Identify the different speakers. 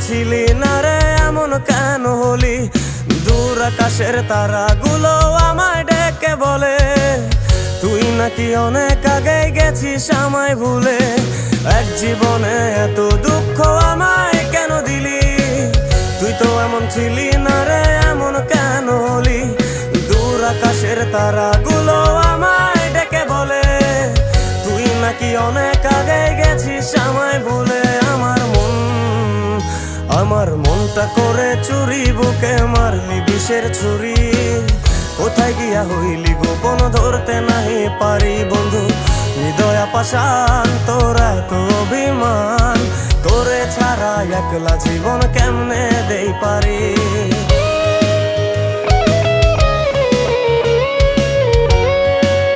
Speaker 1: ছিলি না রে এমন কেন হলি? দূর আকাশের তারাগুলো আমায় ডেকে বলে তুই নাকি অনেক আগে গেছিস আমায় ভুলে। এক জীবনে এত দুঃখ আমায় কেন দিলি? তুই তো এমন ছিলি না রে এমন কেন হলি? দূর আকাশের তারাগুলো আমায় ডেকে বলে তুই নাকি অনেক আগে গেছিস আমায় ভুলে। আমার মনটা করে চুরি, বুকে মারলি বিষের ছুরি। কোথায় গিয়া হইলি গোপন ধরতে নাহি পারি বন্ধু। হৃদয় পাষাণ তোর এত অভিমান, তোরে ছাড়া একলা জীবন কেমনে দেই পারি।